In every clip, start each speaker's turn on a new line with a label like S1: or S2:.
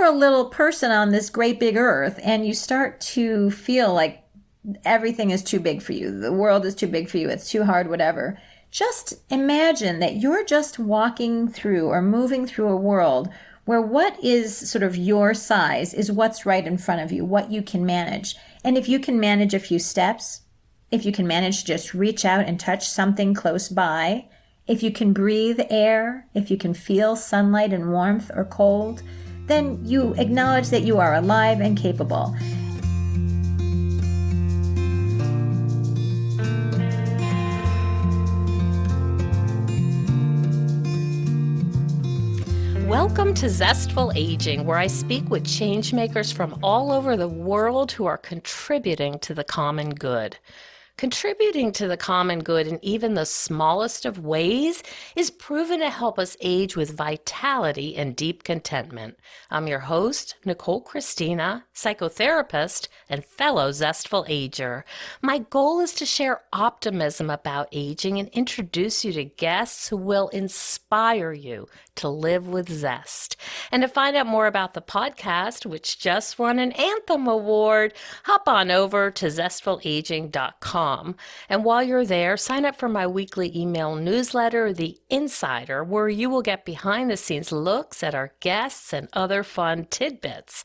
S1: a little person on this great big earth and you start to feel like everything is too big for you, the world is too big for you, it's too hard, whatever, just imagine that you're just walking through or moving through a world where what is sort of your size is what's right in front of you, what you can manage. And if you can manage a few steps, if you can manage to just reach out and touch something close by, if you can breathe air, if you can feel sunlight and warmth or cold, then you acknowledge that you are alive and capable.
S2: Welcome to Zestful Aging, where I speak with changemakers from all over the world who are contributing to the common good. Contributing to the common good in even the smallest of ways is proven to help us age with vitality and deep contentment. I'm your host, Nicole Christina, psychotherapist and fellow Zestful Ager. My goal is to share optimism about aging and introduce you to guests who will inspire you to live with zest. And to find out more about the podcast, which just won an Anthem Award, hop on over to zestfulaging.com. And while you're there, sign up for my weekly email newsletter, The Insider, where you will get behind-the-scenes looks at our guests and other fun tidbits.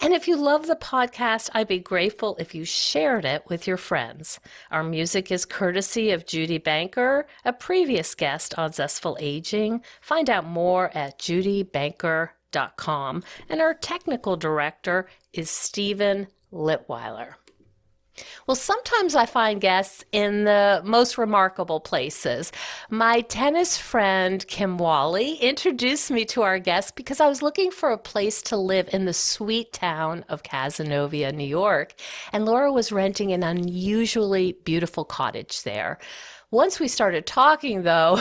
S2: And if you love the podcast, I'd be grateful if you shared it with your friends. Our music is courtesy of Judy Banker, a previous guest on Zestful Aging. Find out more at judybanker.com. And our technical director is Stephen Litweiler. Well, sometimes I find guests in the most remarkable places. My tennis friend, Kim Wally, introduced me to our guest because I was looking for a place to live in the sweet town of Cazenovia, New York, and Laura was renting an unusually beautiful cottage there. Once we started talking, though,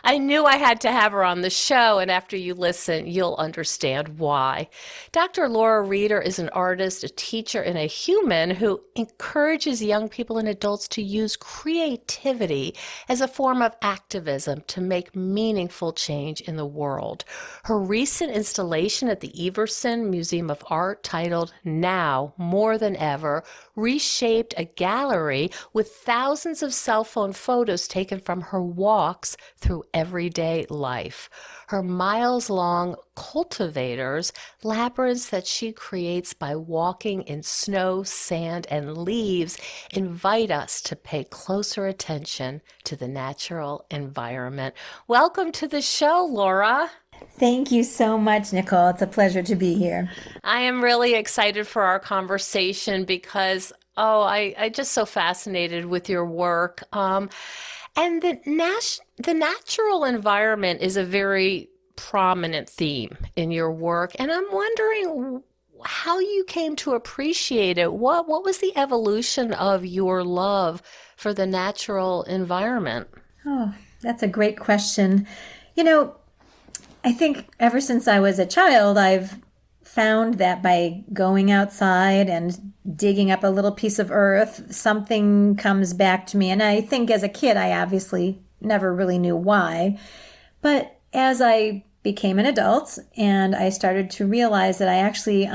S2: I knew I had to have her on the show, and after you listen, you'll understand why. Dr. Laura Reeder is an artist, a teacher, and a human who encourages young people and adults to use creativity as a form of activism to make meaningful change in the world. Her recent installation at the Everson Museum of Art, titled Now More Than Ever, reshaped a gallery with thousands of cell phone photos taken from her walks through everyday life. Her miles-long cultivators, labyrinths that she creates by walking in snow, sand, and leaves, invite us to pay closer attention to the natural environment. Welcome to the show, Laura.
S1: Thank you so much, Nicole. It's a pleasure to be here.
S2: I am really excited for our conversation because, I just so fascinated with your work. And the natural environment is a very prominent theme in your work. And I'm wondering how you came to appreciate it. What was the evolution of your love for the natural environment?
S1: Oh, that's a great question. I think ever since I was a child, I've found that by going outside and digging up a little piece of earth, something comes back to me. And I think as a kid, I obviously never really knew why. But as I became an adult and I started to realize that I actually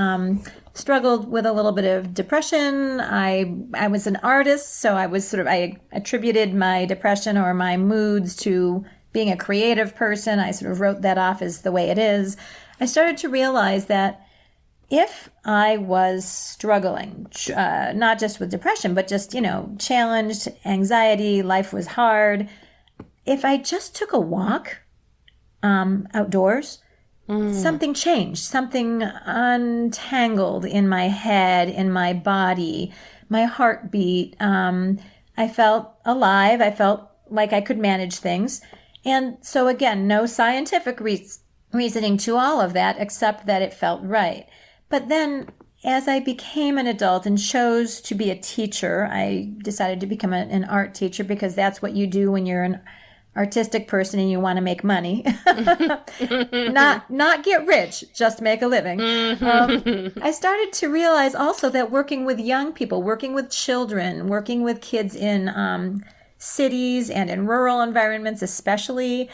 S1: struggled with a little bit of depression. I was an artist, so I attributed my depression or my moods to being a creative person. I sort of wrote that off as the way it is. I started to realize that if I was struggling, not just with depression, but just, challenged, anxiety, life was hard, if I just took a walk outdoors, something changed, something untangled in my head, in my body, my heartbeat. I felt alive. I felt like I could manage things. And so again, no scientific reasoning to all of that, except that it felt right. But then as I became an adult and chose to be a teacher, I decided to become an art teacher because that's what you do when you're an artistic person and you want to make money. not get rich, just make a living. I started to realize also that working with young people, working with children, working with kids in cities and in rural environments especially,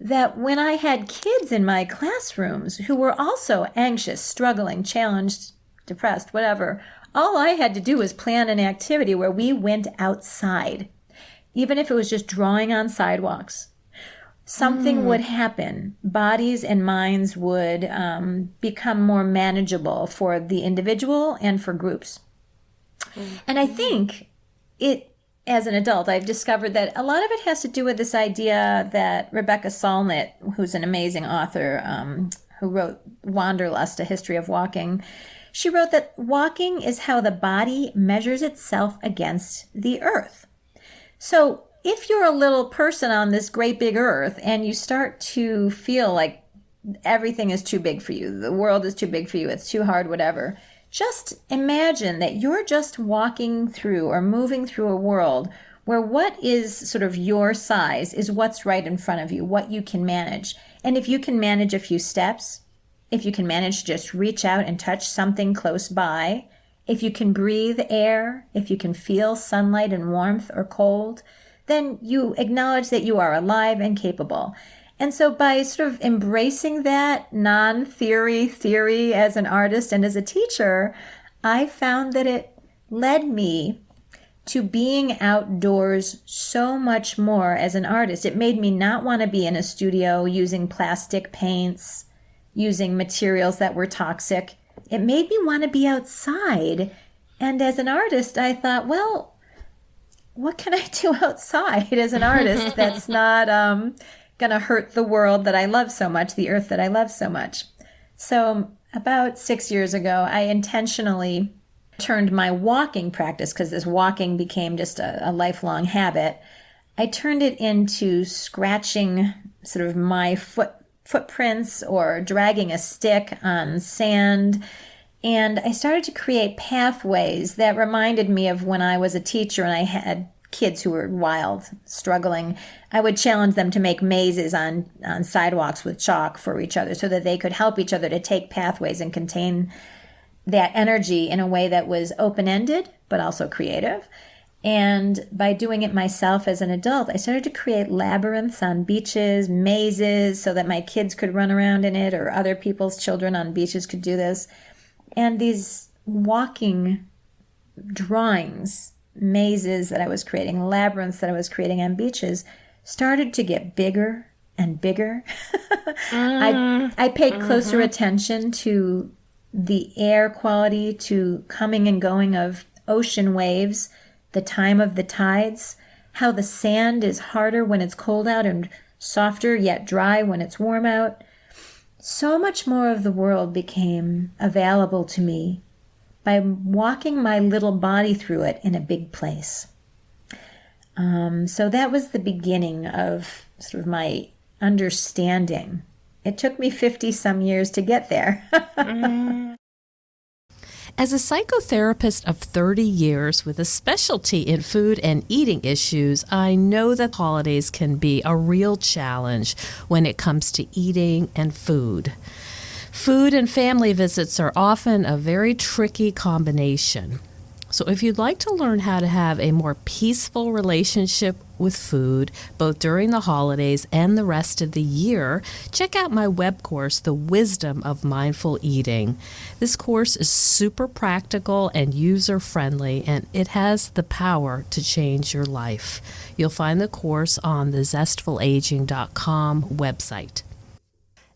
S1: that when I had kids in my classrooms who were also anxious, struggling, challenged, depressed, whatever, all I had to do was plan an activity where we went outside, even if it was just drawing on sidewalks. Something would happen. Bodies and minds would become more manageable for the individual and for groups. And I think as an adult, I've discovered that a lot of it has to do with this idea that Rebecca Solnit, who's an amazing author who wrote Wanderlust, A History of Walking, she wrote that walking is how the body measures itself against the earth. So if you're a little person on this great big earth and you start to feel like everything is too big for you, the world is too big for you, it's too hard, whatever, just imagine that you're just walking through or moving through a world where what is sort of your size is what's right in front of you, what you can manage. And if you can manage a few steps, if you can manage to just reach out and touch something close by, if you can breathe air, if you can feel sunlight and warmth or cold, then you acknowledge that you are alive and capable. And so by sort of embracing that theory as an artist and as a teacher, I found that it led me to being outdoors so much more as an artist. It made me not want to be in a studio using plastic paints, using materials that were toxic. It made me want to be outside. And as an artist, I thought, well, what can I do outside as an artist that's not going to hurt the world that I love so much, the earth that I love so much? So about 6 years ago, I intentionally turned my walking practice, because this walking became just a lifelong habit, I turned it into scratching sort of my footprints or dragging a stick on sand. And I started to create pathways that reminded me of when I was a teacher and I had kids who were wild, struggling. I would challenge them to make mazes on sidewalks with chalk for each other so that they could help each other to take pathways and contain that energy in a way that was open-ended, but also creative. And by doing it myself as an adult, I started to create labyrinths on beaches, mazes, so that my kids could run around in it, or other people's children on beaches could do this. And these walking drawings, mazes that I was creating, labyrinths that I was creating on beaches, started to get bigger and bigger. I paid closer attention to the air quality, to coming and going of ocean waves, the time of the tides, how the sand is harder when it's cold out and softer yet dry when it's warm out. So much more of the world became available to me by walking my little body through it in a big place. So that was the beginning of sort of my understanding. It took me 50 some years to get there.
S3: As a psychotherapist of 30 years with a specialty in food and eating issues, I know that holidays can be a real challenge when it comes to eating and food. Food and family visits are often a very tricky combination. So if you'd like to learn how to have a more peaceful relationship with food, both during the holidays and the rest of the year, check out my web course, The Wisdom of Mindful Eating. This course is super practical and user-friendly, and it has the power to change your life. You'll find the course on the zestfulaging.com website.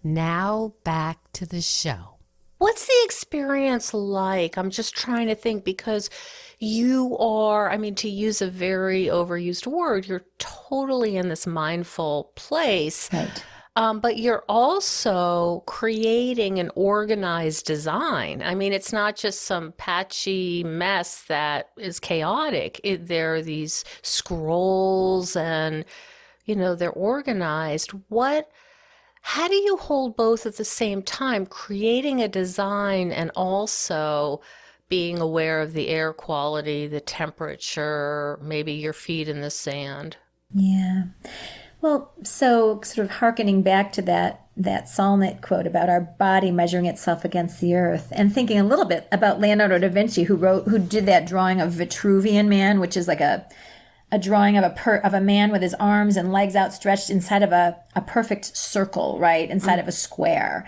S3: Now back to the show.
S2: What's the experience like? I'm just trying to think, because you are, to use a very overused word, you're totally in this mindful place.
S1: Right.
S2: But you're also creating an organized design. It's not just some patchy mess that is chaotic. There are these scrolls and, they're organized. How do you hold both at the same time, creating a design and also being aware of the air quality, the temperature, maybe your feet in the sand?
S1: Yeah. Well, so sort of hearkening back to that Solnit quote about our body measuring itself against the earth, and thinking a little bit about Leonardo da Vinci, who did that drawing of Vitruvian Man, which is like a a drawing of a man with his arms and legs outstretched inside of a perfect circle, right? Inside of a square.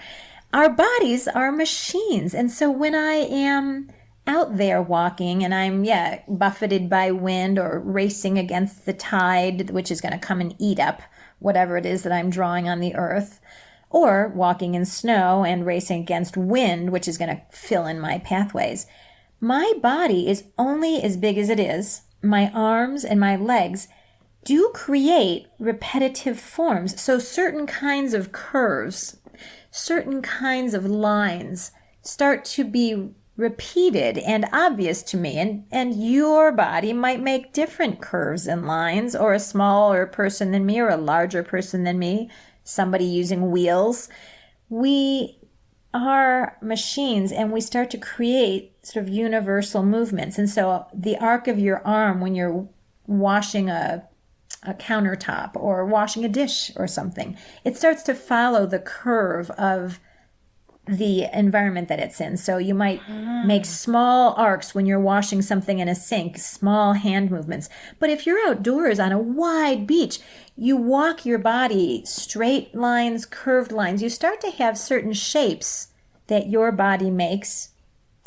S1: Our bodies are machines. And so when I am out there walking and I'm, buffeted by wind or racing against the tide, which is going to come and eat up whatever it is that I'm drawing on the earth, or walking in snow and racing against wind, which is going to fill in my pathways, my body is only as big as it is. My arms and my legs do create repetitive forms. So certain kinds of curves, certain kinds of lines start to be repeated and obvious to me. And your body might make different curves and lines, or a smaller person than me or a larger person than me, somebody using wheels. We are machines, and we start to create sort of universal movements. And so the arc of your arm when you're washing a countertop or washing a dish or something, it starts to follow the curve of the environment that it's in. So you might make small arcs when you're washing something in a sink, small hand movements. But if you're outdoors on a wide beach, you walk your body, straight lines, curved lines. You start to have certain shapes that your body makes.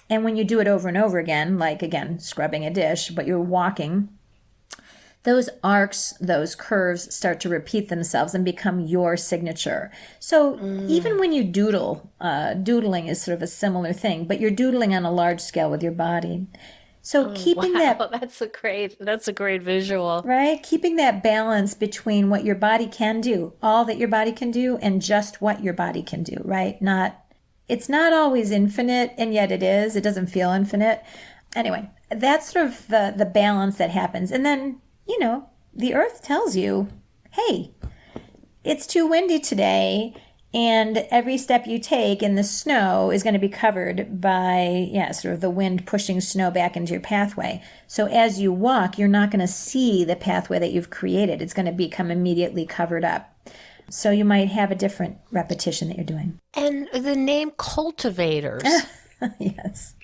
S1: And when you do it over and over again, like again, scrubbing a dish, but you're walking, those arcs, those curves start to repeat themselves and become your signature. So even when you doodle, doodling is sort of a similar thing, but you're doodling on a large scale with your body. So keeping that,
S2: that's a great visual.
S1: right? Keeping that balance between what your body can do, all that your body can do, and just what your body can do, right? It's not always infinite, and yet it is. It doesn't feel infinite. Anyway, that's sort of the balance that happens. And then, the earth tells you, hey, it's too windy today, and every step you take in the snow is going to be covered by, sort of the wind pushing snow back into your pathway. So as you walk, you're not going to see the pathway that you've created. It's going to become immediately covered up. So you might have a different repetition that you're doing.
S2: And the name cultivators.
S1: Yes.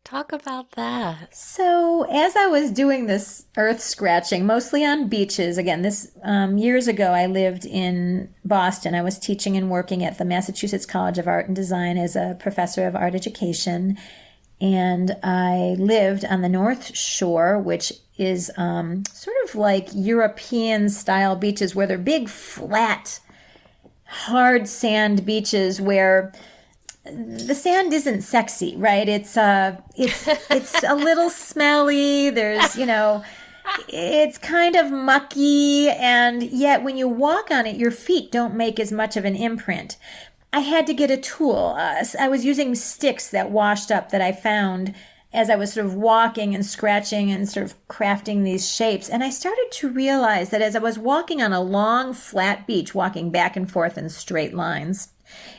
S2: Talk about that.
S1: So as I was doing this earth scratching, mostly on beaches, again, this years ago, I lived in Boston. I was teaching and working at the Massachusetts College of Art and Design as a professor of art education. And I lived on the North Shore, which is sort of like European style beaches where they're big, flat, hard sand beaches where the sand isn't sexy, right? It's a little smelly. There's, it's kind of mucky, and yet when you walk on it, your feet don't make as much of an imprint. I had to get a tool. I was using sticks that washed up that I found as I was sort of walking and scratching and sort of crafting these shapes. And I started to realize that as I was walking on a long, flat beach, walking back and forth in straight lines,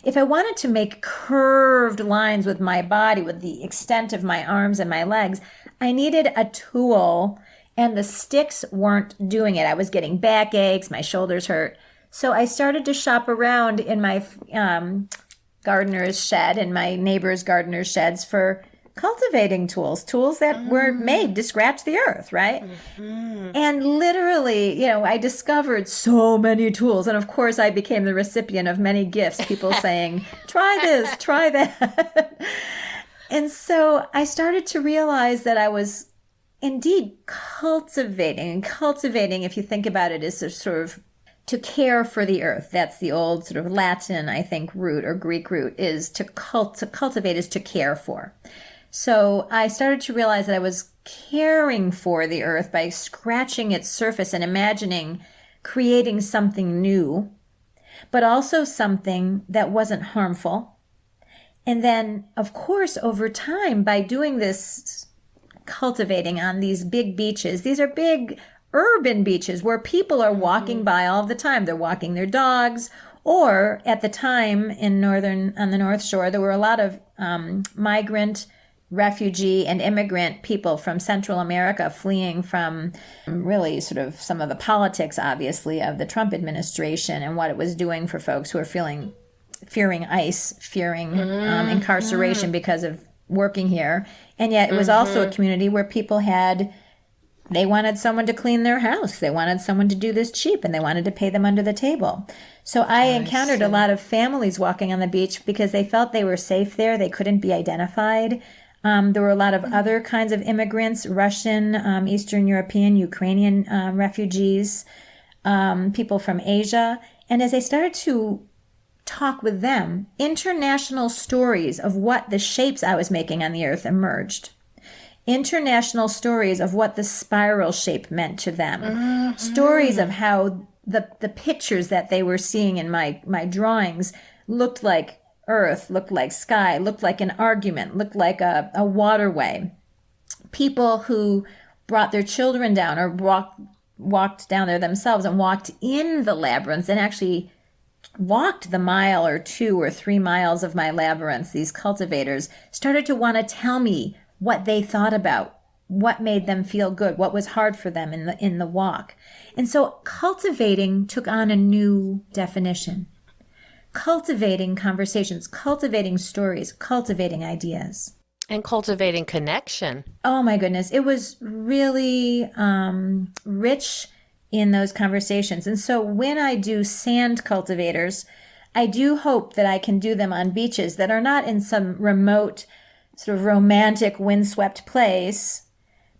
S1: if I wanted to make curved lines with my body, with the extent of my arms and my legs, I needed a tool, and the sticks weren't doing it. I was getting backaches, my shoulders hurt. So I started to shop around in my gardener's shed and my neighbor's gardener's sheds for cultivating tools that were made to scratch the earth, right? And literally, I discovered so many tools. And of course, I became the recipient of many gifts, people saying, try this, try that. And so I started to realize that I was indeed cultivating. And cultivating, if you think about it, is a sort of to care for the earth. That's the old sort of Latin, I think, root or Greek root, is to cultivate is to care for. So I started to realize that I was caring for the earth by scratching its surface and imagining creating something new, but also something that wasn't harmful. And then, of course, over time, by doing this cultivating on these big beaches, these are big urban beaches where people are walking by all the time. They're walking their dogs, or at the time on the North Shore, there were a lot of migrant, refugee, and immigrant people from Central America fleeing from really sort of some of the politics, obviously, of the Trump administration and what it was doing for folks who are fearing ICE, fearing incarceration because of working here. And yet it was also a community where people had They wanted someone to clean their house. They wanted someone to do this cheap, and they wanted to pay them under the table. So I encountered a lot of families walking on the beach because they felt they were safe there. They couldn't be identified. There were a lot of other kinds of immigrants, Russian, Eastern European, Ukrainian refugees, people from Asia. And as I started to talk with them, international stories of what the shapes I was making on the earth emerged. International stories of what the spiral shape meant to them. Stories of how the pictures that they were seeing in my drawings looked like earth, looked like sky, looked like an argument, looked like a waterway. People who brought their children down or walked down there themselves and walked in the labyrinths and actually walked the mile or 2 or 3 miles of my labyrinths. These cultivators started to want to tell me what they thought about, what made them feel good, what was hard for them in the walk. And so cultivating took on a new definition. Cultivating conversations, cultivating stories, cultivating ideas.
S2: And cultivating connection.
S1: Oh my goodness. It was really rich in those conversations. And so when I do sand cultivators, I do hope that I can do them on beaches that are not in some remote, sort of romantic, windswept place,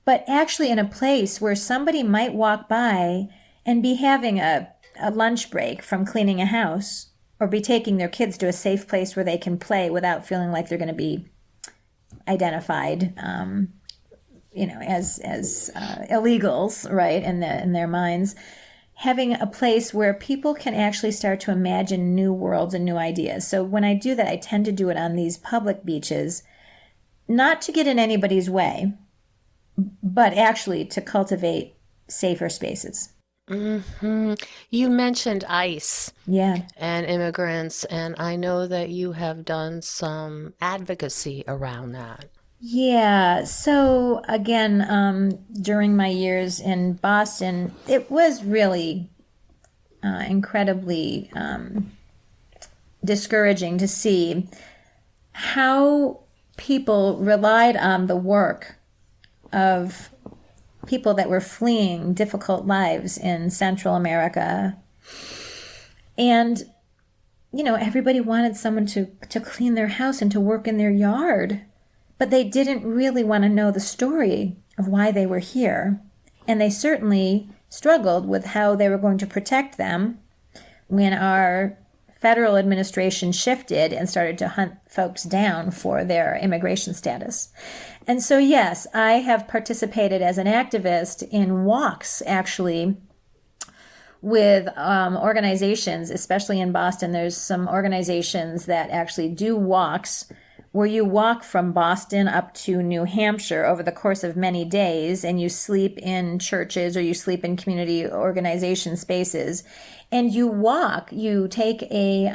S1: but actually in a place where somebody might walk by and be having a lunch break from cleaning a house, or be taking their kids to a safe place where they can play without feeling like they're going to be identified, as illegals, right, in their minds. Having a place where people can actually start to imagine new worlds and new ideas. So when I do that, I tend to do it on these public beaches, not to get in anybody's way, but actually to cultivate safer spaces.
S2: You mentioned ICE
S1: Yeah.
S2: and immigrants, and I know that you have done some advocacy around that.
S1: Yeah. So again, during my years in Boston, it was really incredibly discouraging to see how people relied on the work of people that were fleeing difficult lives in Central America. And, everybody wanted someone to clean their house and to work in their yard, but they didn't really want to know the story of why they were here. And they certainly struggled with how they were going to protect them when our federal administration shifted and started to hunt folks down for their immigration status. And so, yes, I have participated as an activist in walks, actually, with organizations, especially in Boston. There's some organizations that actually do walks where you walk from Boston up to New Hampshire over the course of many days, and you sleep in churches or you sleep in community organization spaces, and you take a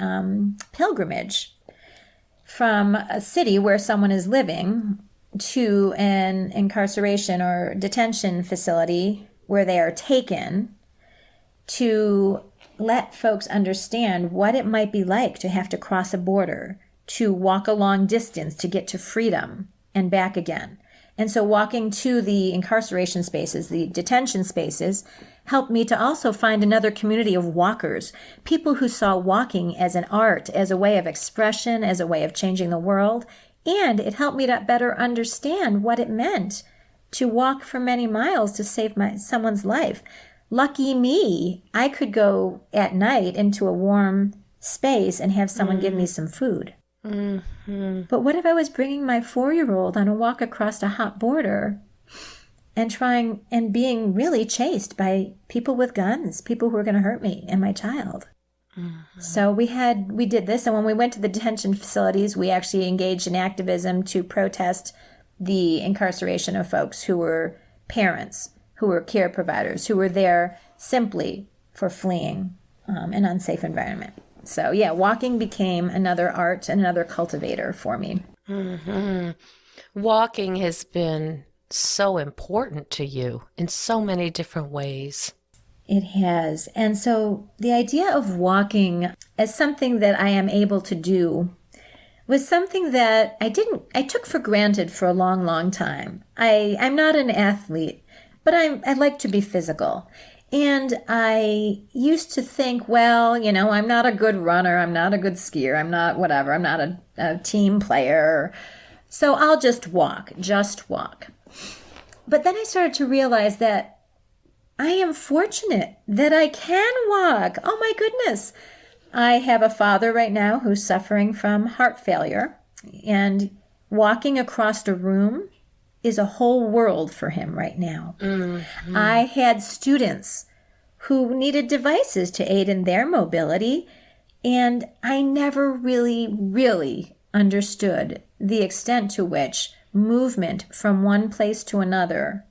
S1: pilgrimage from a city where someone is living to an incarceration or detention facility where they are taken, to let folks understand what it might be like to have to cross a border, to walk a long distance to get to freedom and back again. And so walking to the incarceration spaces, the detention spaces, helped me to also find another community of walkers, people who saw walking as an art, as a way of expression, as a way of changing the world. And it helped me to better understand what it meant to walk for many miles to save someone's life. Lucky me, I could go at night into a warm space and have someone give me some food. But what if I was bringing my 4-year-old on a walk across a hot border and being really chased by people with guns, people who were going to hurt me and my child? So we did this, and when we went to the detention facilities, we actually engaged in activism to protest the incarceration of folks who were parents, who were care providers, who were there simply for fleeing an unsafe environment. So yeah, walking became another art and another cultivator for me.
S2: Walking has been so important to you in so many different ways.
S1: It has. And so the idea of walking as something that I am able to do was something that I took for granted for a long, long time. I'm not an athlete. but I like to be physical. And I used to think, well, I'm not a good runner. I'm not a good skier. I'm not whatever. I'm not a team player. So I'll just walk. But then I started to realize that I am fortunate that I can walk. Oh my goodness. I have a father right now who's suffering from heart failure, and walking across a room is a whole world for him right now. Mm-hmm. I had students who needed devices to aid in their mobility, and I never really understood the extent to which movement from one place to another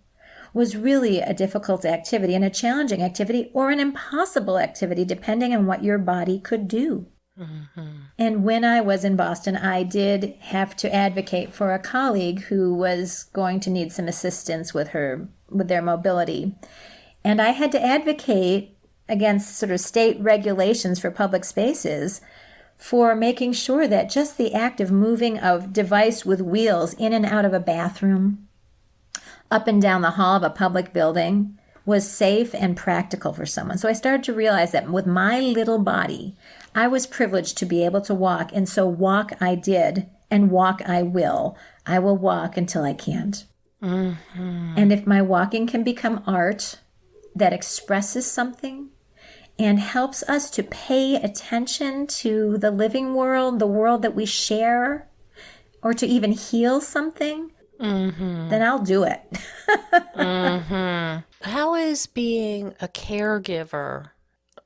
S1: was really a difficult activity and a challenging activity, or an impossible activity, depending on what your body could do. Mm-hmm. And when I was in Boston, I did have to advocate for a colleague who was going to need some assistance with their mobility. And I had to advocate against sort of state regulations for public spaces for making sure that just the act of moving a device with wheels in and out of a bathroom, up and down the hall of a public building, was safe and practical for someone. So I started to realize that with my little body, I was privileged to be able to walk. And so walk I did, and walk I will. I will walk until I can't. Mm-hmm. And if my walking can become art that expresses something and helps us to pay attention to the living world, the world that we share, or to even heal something, then I'll do it.
S2: How has being a caregiver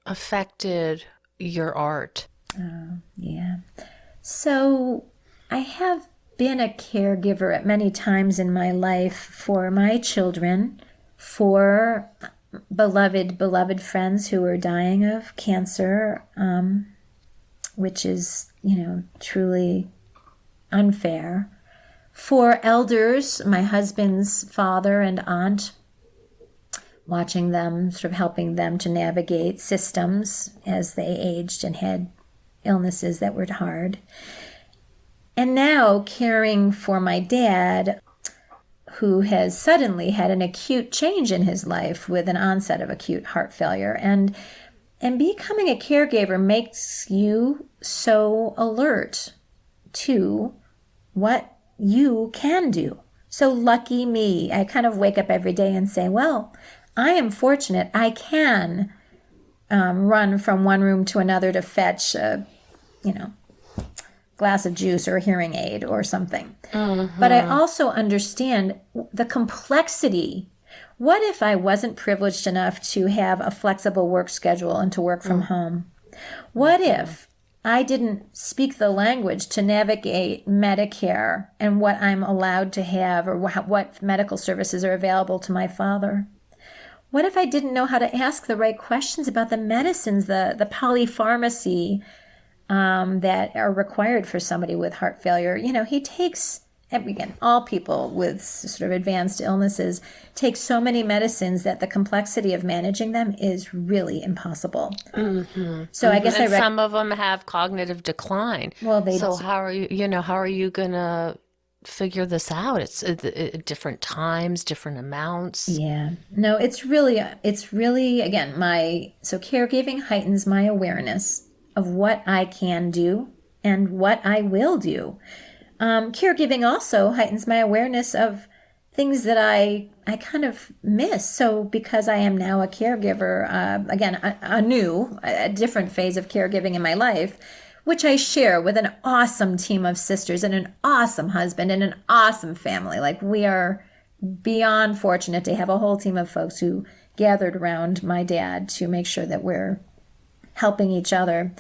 S2: affected your art?
S1: Yeah. So I have been a caregiver at many times in my life for my children, for beloved friends who are dying of cancer, which is, truly unfair. For elders, my husband's father and aunt, watching them, sort of helping them to navigate systems as they aged and had illnesses that were hard. And now caring for my dad, who has suddenly had an acute change in his life with an onset of acute heart failure. And becoming a caregiver makes you so alert to what you can do. So lucky me. I kind of wake up every day and say, well, I am fortunate. I can run from one room to another to fetch a, glass of juice or a hearing aid or something. Mm-hmm. But I also understand the complexity. What if I wasn't privileged enough to have a flexible work schedule and to work from home? What if I didn't speak the language to navigate Medicare and what I'm allowed to have, or what medical services are available to my father? What if I didn't know how to ask the right questions about the medicines, the polypharmacy that are required for somebody with heart failure? He takes, again, all people with sort of advanced illnesses take so many medicines that the complexity of managing them is really impossible. Mm-hmm. So I guess
S2: some of them have cognitive decline.
S1: Well,
S2: how are you going to figure this out? It's different times, different amounts.
S1: Yeah. No, it's really, again, so caregiving heightens my awareness of what I can do and what I will do. Caregiving also heightens my awareness of things that I kind of miss. So because I am now a caregiver, again, a different phase of caregiving in my life, which I share with an awesome team of sisters and an awesome husband and an awesome family. Like, we are beyond fortunate to have a whole team of folks who gathered around my dad to make sure that we're helping each other.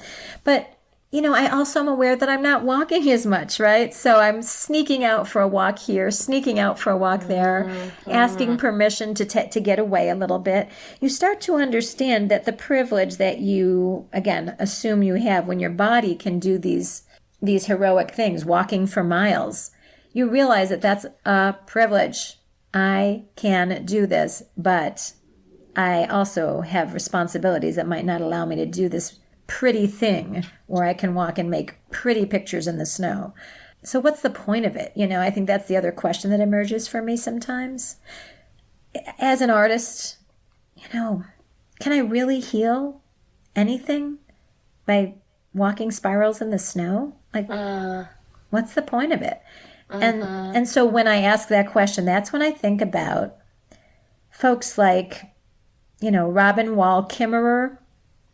S1: But I also am aware that I'm not walking as much, right? So I'm sneaking out for a walk here, sneaking out for a walk there, asking permission to get away a little bit. You start to understand that the privilege that you, again, assume you have when your body can do these heroic things, walking for miles, you realize that that's a privilege. I can do this, but I also have responsibilities that might not allow me to do this pretty thing where I can walk and make pretty pictures in the snow. So what's the point of it? I think that's the other question that emerges for me sometimes. as an artist, you know, can I really heal anything by walking spirals in the snow? Like, what's the point of it? And so when I ask that question, that's when I think about folks like, you know, Robin Wall Kimmerer,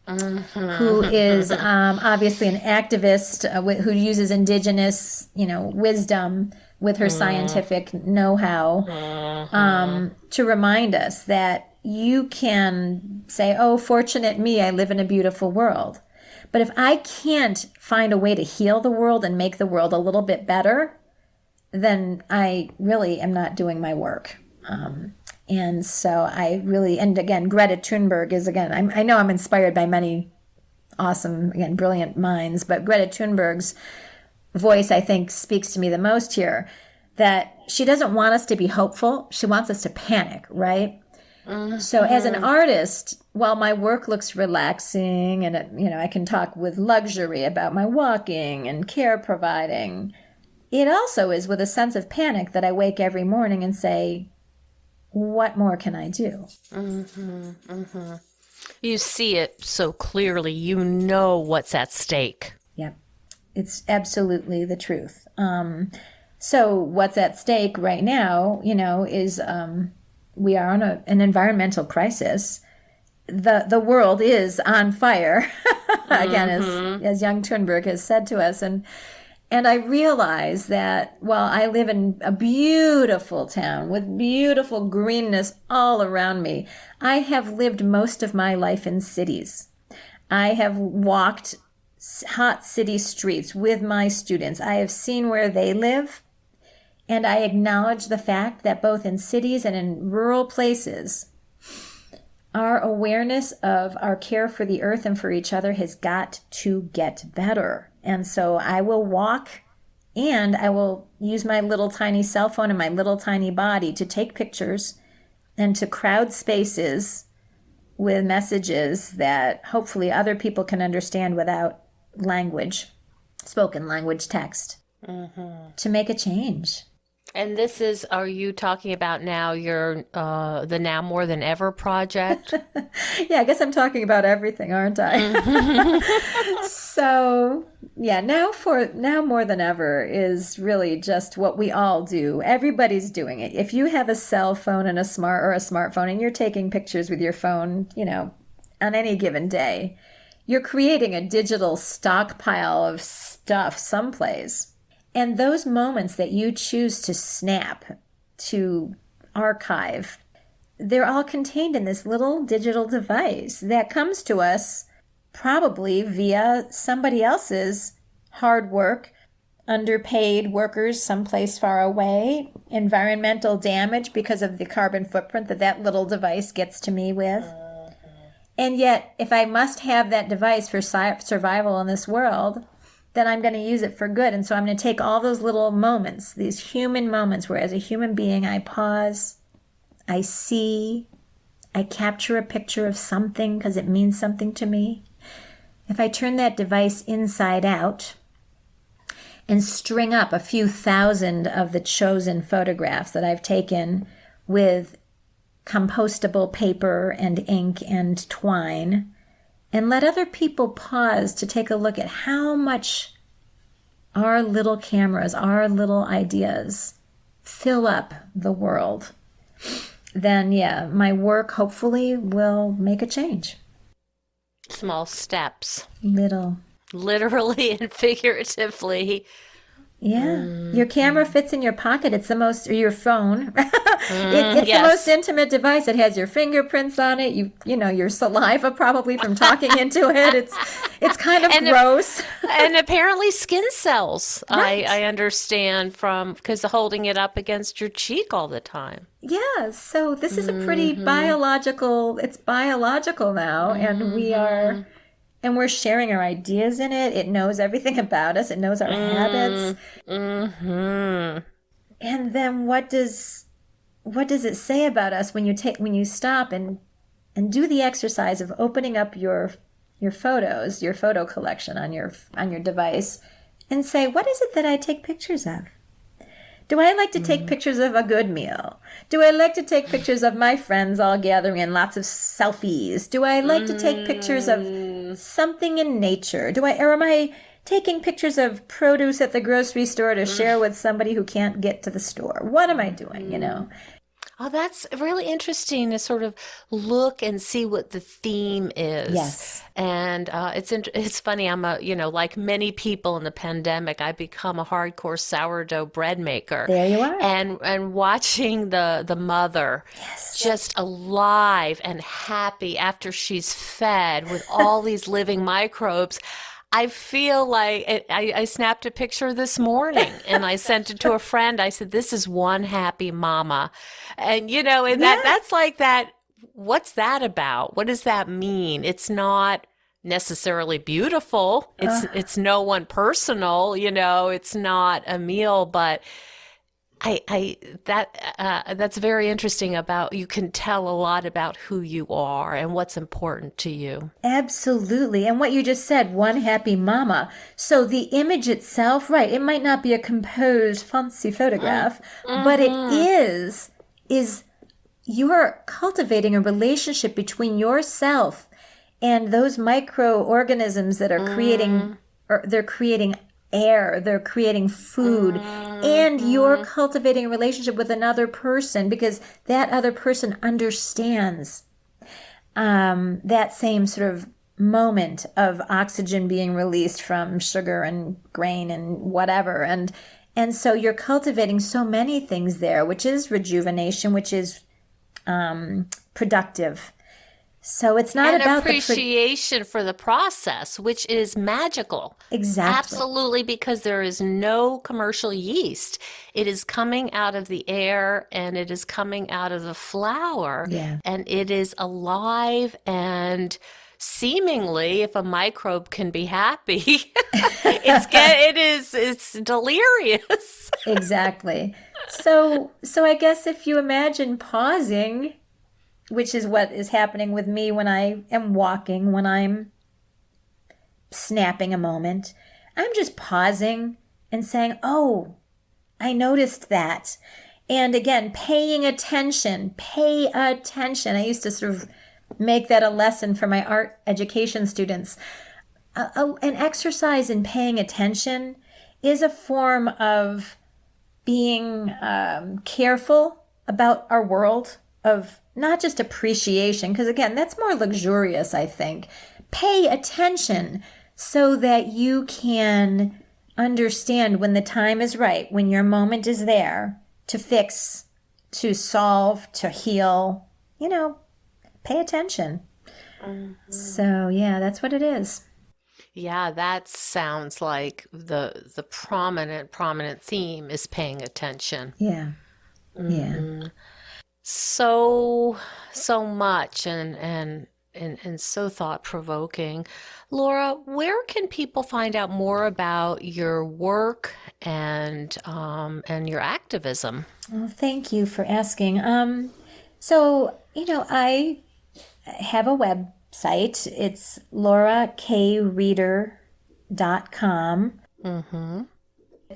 S1: who is obviously an activist who uses indigenous, you know, wisdom with her scientific know-how to remind us that you can say, oh, fortunate me, I live in a beautiful world. But if I can't find a way to heal the world and make the world a little bit better, then I really am not doing my work. And so I really, and again, Greta Thunberg is, again, I know I'm inspired by many awesome, again, brilliant minds, but Greta Thunberg's voice, I think, speaks to me the most here, that she doesn't want us to be hopeful. She wants us to panic, right? So as an artist, while my work looks relaxing and, you know, I can talk with luxury about my walking and care providing, it also is with a sense of panic that I wake every morning and say, what more can I do?
S2: You see it so clearly. You know what's at stake.
S1: Yep. It's absolutely the truth. So what's at stake right now, you know, is we are on an environmental crisis. The world is on fire, again, as young Thunberg has said to us. And I realize that while I live in a beautiful town with beautiful greenness all around me, I have lived most of my life in cities. I have walked hot city streets with my students. I have seen where they live, and I acknowledge the fact that both in cities and in rural places, our awareness of our care for the earth and for each other has got to get better. And so I will walk and I will use my little tiny cell phone and my little tiny body to take pictures and to crowd spaces with messages that hopefully other people can understand without language, spoken language text, to make a change.
S2: And this is, are you talking about now your, the Now More Than Ever project?
S1: Yeah, I guess I'm talking about everything, aren't I? So, yeah, now more than ever is really just what we all do. Everybody's doing it. If you have a cell phone and a smartphone and you're taking pictures with your phone, you know, on any given day, you're creating a digital stockpile of stuff someplace. And those moments that you choose to snap, to archive, they're all contained in this little digital device that comes to us probably via somebody else's hard work, underpaid workers someplace far away, environmental damage because of the carbon footprint that little device gets to me with. And yet, if I must have that device for survival in this world, then I'm going to use it for good. And so I'm going to take all those little moments, these human moments where as a human being I pause, I see, I capture a picture of something because it means something to me. If I turn that device inside out and string up a few thousand of the chosen photographs that I've taken with compostable paper and ink and twine, and let other people pause to take a look at how much our little cameras, our little ideas fill up the world, then yeah, my work hopefully will make a change.
S2: Small steps.
S1: Little.
S2: Literally and figuratively.
S1: Yeah. Your camera fits in your pocket. It's the most, or your phone. It's the most intimate device. It has your fingerprints on it. You know, your saliva probably from talking into it. It's kind of gross.
S2: And apparently skin cells,
S1: Right.
S2: I understand from, because holding it up against your cheek all the time.
S1: Yeah. So this is a pretty biological, it's biological now. And we're sharing our ideas in it. It knows everything about us. It knows our habits. And then what does it say about us when you stop and do the exercise of opening up your photos, your photo collection on your device, and say, what is it that I take pictures of? Do I like to take pictures of a good meal? Do I like to take pictures of my friends all gathering and lots of selfies? Do I like to take pictures of something in nature? Or am I taking pictures of produce at the grocery store to share with somebody who can't get to the store? What am I doing,
S2: Oh, that's really interesting to sort of look and see what the theme is.
S1: Yes.
S2: And it's funny. I'm like many people in the pandemic, I become a hardcore sourdough bread maker.
S1: There you are.
S2: And watching the mother just alive and happy after she's fed with all these living microbes. I feel like I snapped a picture this morning and I sent it to a friend. I said, "This is one happy mama." And that's like that. What's that about? What does that mean? It's not necessarily beautiful. It's no one personal, it's not a meal, but that's very interesting about, you can tell a lot about who you are and what's important to you.
S1: Absolutely. And what you just said, one happy mama. So the image itself, right, it might not be a composed, fancy photograph, but it is you're cultivating a relationship between yourself and those microorganisms that are they're creating air, they're creating food, and you're cultivating a relationship with another person because that other person understands that same sort of moment of oxygen being released from sugar and grain and whatever. And so you're cultivating so many things there, which is rejuvenation, which is productive. So it's not
S2: and
S1: about
S2: appreciation for the process, which is magical.
S1: Exactly.
S2: Absolutely, because there is no commercial yeast. It is coming out of the air and it is coming out of the flour.
S1: Yeah.
S2: And it is alive and seemingly, if a microbe can be happy, it's delirious.
S1: Exactly. So I guess if you imagine pausing, which is what is happening with me when I am walking, when I'm snapping a moment, I'm just pausing and saying, "Oh, I noticed that." And again, paying attention, pay attention. I used to sort of make that a lesson for my art education students. An exercise in paying attention is a form of being careful about our world, of not just appreciation, because again, that's more luxurious, I think. Pay attention so that you can understand when the time is right, when your moment is there to fix, to solve, to heal. Pay attention. Mm-hmm. So yeah, that's what it is.
S2: Yeah, that sounds like the prominent theme is paying attention.
S1: Yeah.
S2: Mm-hmm. Yeah. So much and so thought-provoking. Laura, where can people find out more about your work and your activism?
S1: Well, thank you for asking. So I have a website. It's laurakreeder.com.
S2: Mm-hmm.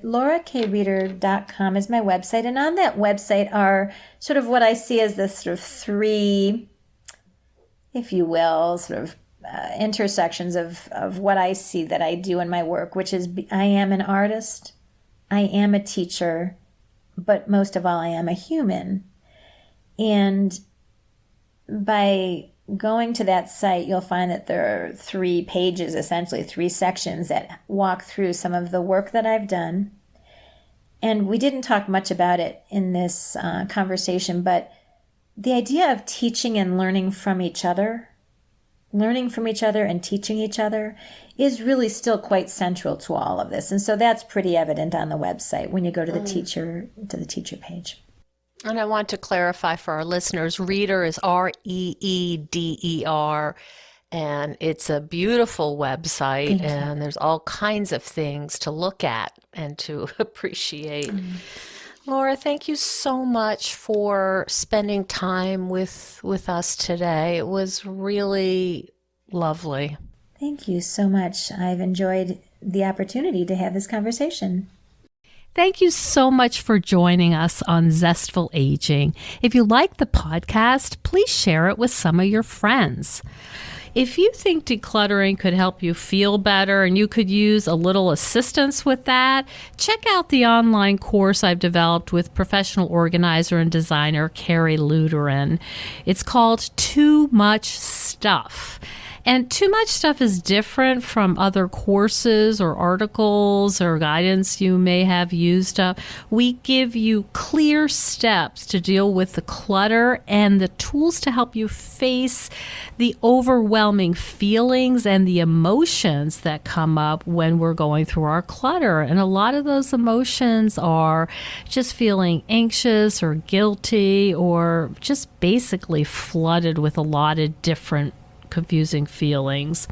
S1: laurakreeder.com is my website, and on that website are sort of what I see as the sort of three, if you will, sort of intersections of what I see that I do in my work, which is I am an artist, I am a teacher, but most of all, I am a human. And by going to that site, you'll find that there are 3 pages, essentially 3 sections that walk through some of the work that I've done. And we didn't talk much about it in this conversation, but the idea of teaching and learning from each other and teaching each other is really still quite central to all of this. And so that's pretty evident on the website when you go to the teacher page.
S2: And I want to clarify for our listeners, Reeder is REEDER, and it's a beautiful website, and there's all kinds of things to look at and to appreciate. Laura, thank you so much for spending time with us today. It was really lovely.
S1: Thank you so much. I've enjoyed the opportunity to have this conversation.
S3: Thank you so much for joining us on Zestful Aging. If you like the podcast, please share it with some of your friends. If you think decluttering could help you feel better and you could use a little assistance with that, check out the online course I've developed with professional organizer and designer Carrie Luderin. It's called Too Much Stuff. And Too Much Stuff is different from other courses or articles or guidance you may have used up. We give you clear steps to deal with the clutter and the tools to help you face the overwhelming feelings and the emotions that come up when we're going through our clutter. And a lot of those emotions are just feeling anxious or guilty or just basically flooded with a lot of different confusing feelings.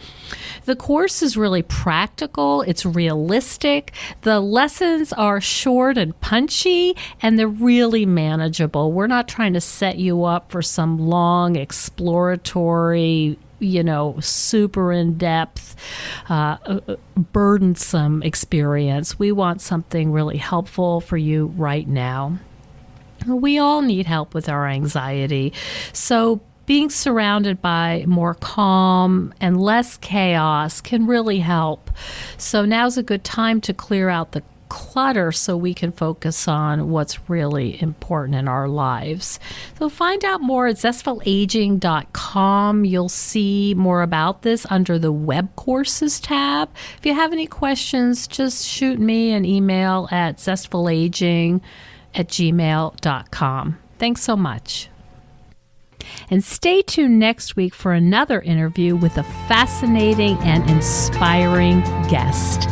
S3: The course is really practical. It's realistic. The lessons are short and punchy, and they're really manageable. We're not trying to set you up for some long exploratory, super in-depth, burdensome experience. We want something really helpful for you right now. We all need help with our anxiety. So being surrounded by more calm and less chaos can really help. So now's a good time to clear out the clutter so we can focus on what's really important in our lives. So find out more at zestfulaging.com. You'll see more about this under the web courses tab. If you have any questions, just shoot me an email at zestfulaging@gmail.com. Thanks so much. And stay tuned next week for another interview with a fascinating and inspiring guest.